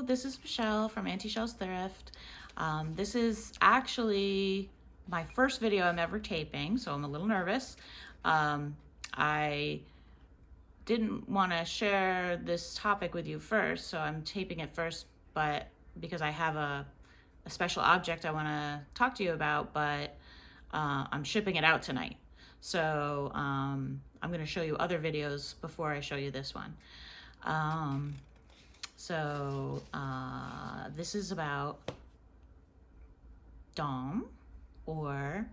this is Michelle from Auntie Chelle's Thrift. This is actually my first video I'm ever taping, so I'm a little nervous. I didn't want to share this topic with you first, so I'm taping it first, but because I have a special object I want to talk to you about, but I'm shipping it out tonight. So I'm going to show you other videos before I show you this one. This is about Daum, or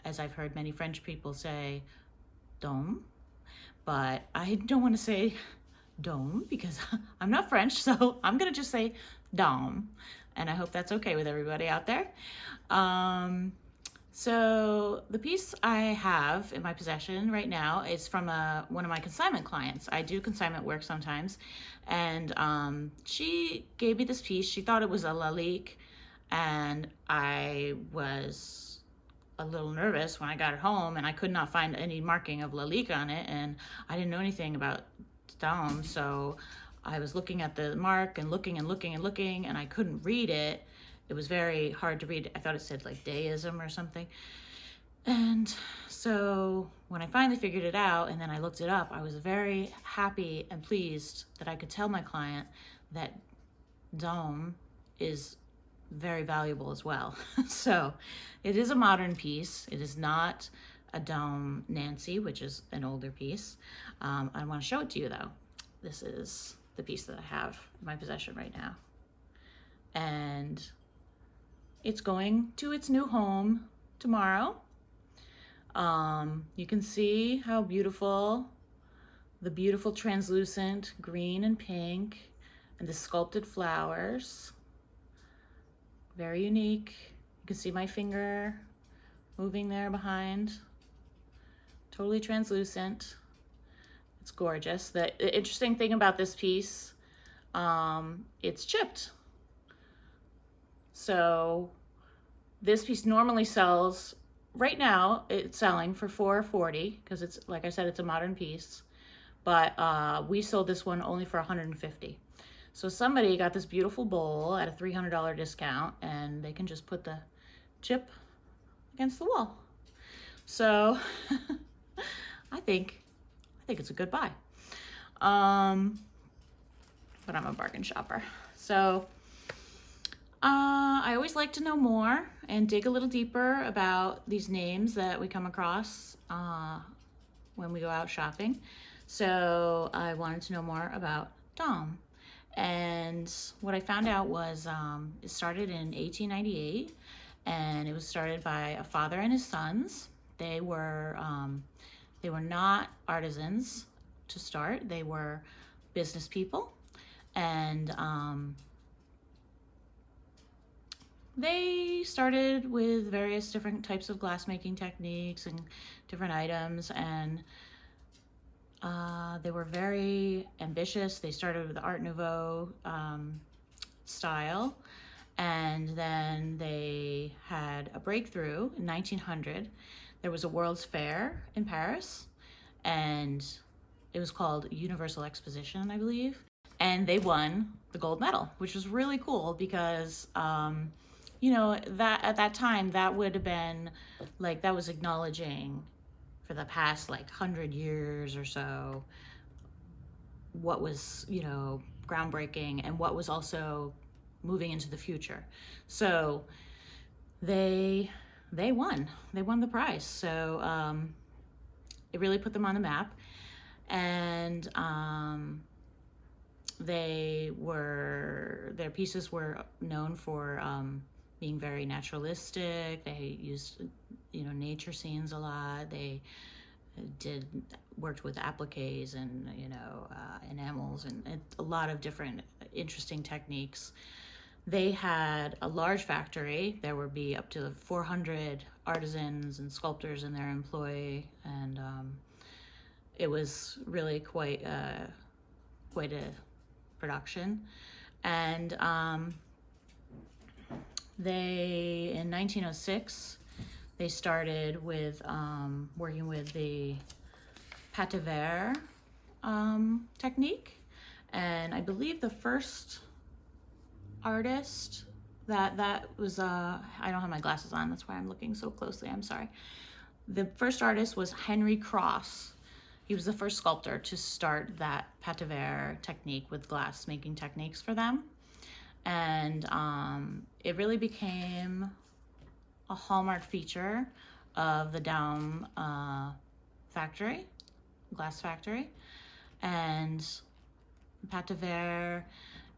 as I've heard many French people say, Daum, but I don't want to say Daum because I'm not French, so I'm gonna just say Daum, and I hope that's okay with everybody out there. So the piece I have in my possession right now is from one of my consignment clients. I do consignment work sometimes, and she gave me this piece. She thought it was a lalique, and I was a little nervous when I got it home, and I could not find any marking of lalique on it, and I didn't know anything about Daum, so I was looking at the mark and looking and looking and looking, and I couldn't read it. It was very hard to read. I thought it said like deism or something. And so when I finally figured it out and then I looked it up, I was very happy and pleased that I could tell my client that Daum is very valuable as well. So it is a modern piece. It is not a Daum Nancy, which is an older piece. I want to show it to you though. This is the piece that I have in my possession right now. And it's going to its new home tomorrow. You can see how beautiful, the beautiful translucent green and pink and the sculpted flowers. Very unique. You can see my finger moving there behind. Totally translucent. It's gorgeous. The interesting thing about this piece, it's chipped. So this piece normally sells, right now it's selling for $440 because it's, like I said, it's a modern piece, but we sold this one only for $150. So somebody got this beautiful bowl at a $300 discount, and they can just put the chip against the wall. So I think it's a good buy. But I'm a bargain shopper. So I always like to know more and dig a little deeper about these names that we come across when we go out shopping. So I wanted to know more about Daum. And what I found out was it started in 1898, and it was started by a father and his sons. They were not artisans to start. They were business people, and they started with various different types of glassmaking techniques and different items, and they were very ambitious. They started with the Art Nouveau style, and then they had a breakthrough in 1900. There was a World's Fair in Paris, and it was called Universal Exposition, I believe, and they won the gold medal, which was really cool because you know, that at that time, that would have been like, that was acknowledging for the past like 100 years or so what was, you know, groundbreaking and what was also moving into the future. So they won the prize. So it really put them on the map, and their pieces were known for being very naturalistic. They used, you know, nature scenes a lot. They worked with appliques and, you know, enamels and a lot of different interesting techniques. They had a large factory. There would be up to 400 artisans and sculptors in their employ, and it was really quite a production. And in 1906, they started with working with the pate verre technique, and I believe the first artist that was, I don't have my glasses on, that's why I'm looking so closely, I'm sorry. The first artist was Henry Cross. He was the first sculptor to start that pate verre technique with glass making techniques for them. And it really became a hallmark feature of the Daum factory, glass factory. And pate verre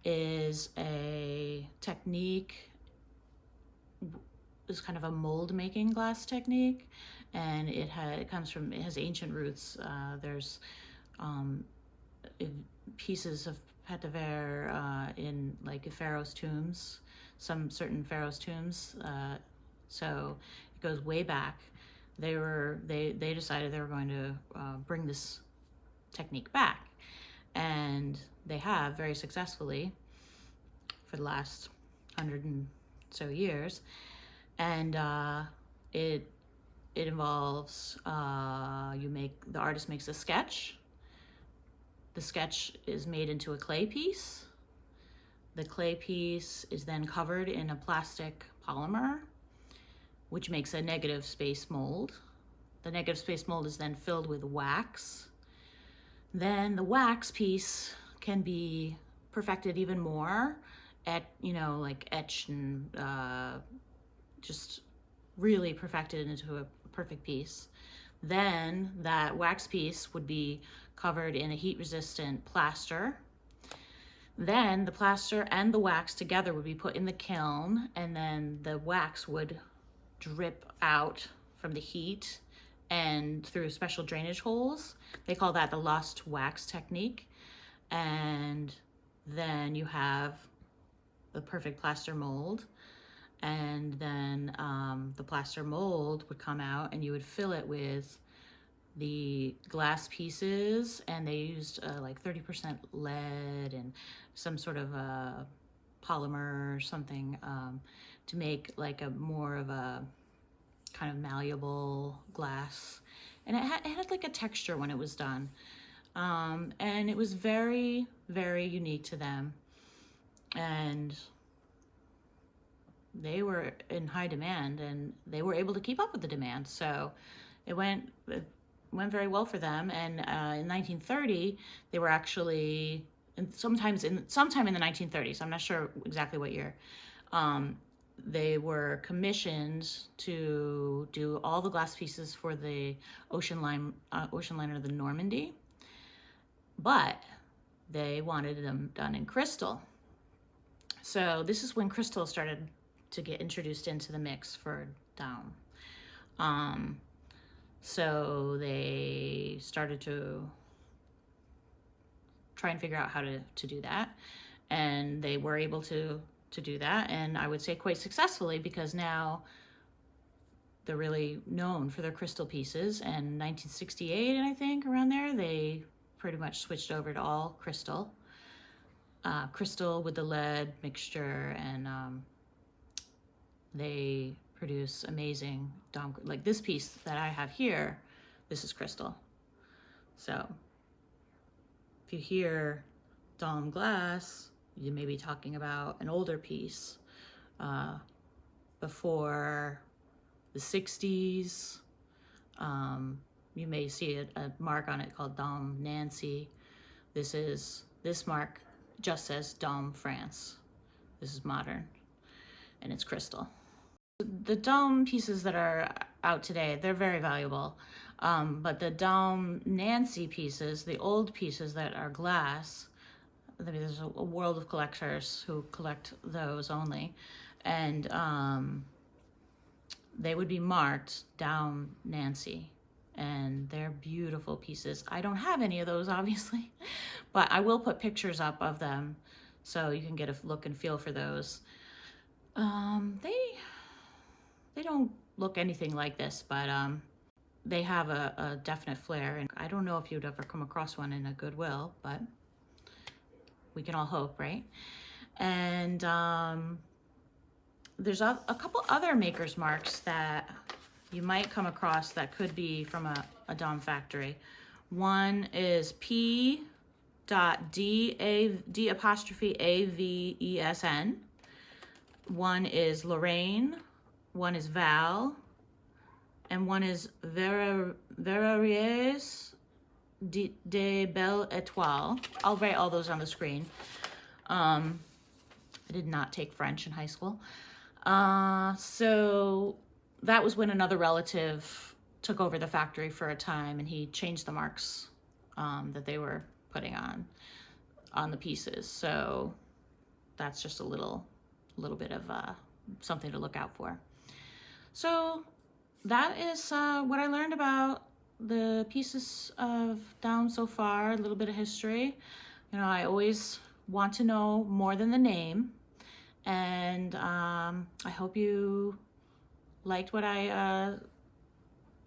is a technique, is kind of a mold making glass technique, and it has ancient roots. There's pieces of pate verre in like pharaoh's tombs, some certain pharaoh's tombs. So it goes way back. They decided they were going to bring this technique back, and they have very successfully for the last 100 and so years. And it involves the artist makes a sketch. The sketch is made into a clay piece. The clay piece is then covered in a plastic polymer, which makes a negative space mold. The negative space mold is then filled with wax. Then the wax piece can be perfected even more, like etched and just really perfected into a perfect piece. Then that wax piece would be covered in a heat-resistant plaster. Then the plaster and the wax together would be put in the kiln, and then the wax would drip out from the heat and through special drainage holes. They call that the lost wax technique. And then you have the perfect plaster mold. And then the plaster mold would come out, and you would fill it with the glass pieces, and they used like 30% lead and some sort of polymer or something to make like a more of a kind of malleable glass. And it had like a texture when it was done. And it was very, very unique to them. And they were in high demand, and they were able to keep up with the demand. So it went very well for them. And in 1930, they were actually, sometime in the 1930s, I'm not sure exactly what year, they were commissioned to do all the glass pieces for the ocean liner, the Normandy, but they wanted them done in crystal. So this is when crystal started to get introduced into the mix for Daum. So they started to try and figure out how to do that, and they were able to do that, and I would say quite successfully, because now they're really known for their crystal pieces. And 1968, I think, around there, they pretty much switched over to all crystal. Crystal with the lead mixture, and they produce amazing Daum, like this piece that I have here, this is crystal. So if you hear Daum glass, you may be talking about an older piece before the 60s. You may see a mark on it called Daum Nancy. This mark just says Daum France. This is modern, and it's crystal. The Daum pieces that are out today, they're very valuable. But the Daum Nancy pieces, the old pieces that are glass, there's a world of collectors who collect those only. And they would be marked Daum Nancy. And they're beautiful pieces. I don't have any of those, obviously, but I will put pictures up of them so you can get a look and feel for those. They don't look anything like this, but they have a definite flair. And I don't know if you'd ever come across one in a Goodwill, but we can all hope, right? And there's a couple other maker's marks that you might come across that could be from a Daum factory. One is P.D'_AVESN. One is Lorraine, one is Val, and one is Verreries de Belle Etoile. I'll write all those on the screen. I did not take French in high school. So that was when another relative took over the factory for a time, and he changed the marks that they were putting on the pieces. So that's just a little bit of something to look out for. So that is what I learned about the pieces of Daum so far, a little bit of history. You know, I always want to know more than the name. And I hope you liked what I,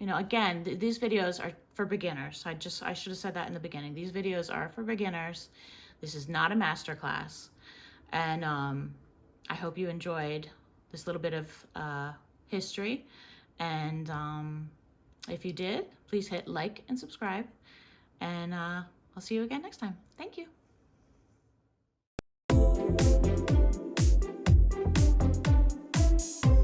you know, again, these videos are for beginners. I should have said that in the beginning. These videos are for beginners. This is not a master class. And I hope you enjoyed this little bit of history. And if you did, please hit like and subscribe. And I'll see you again next time. Thank you.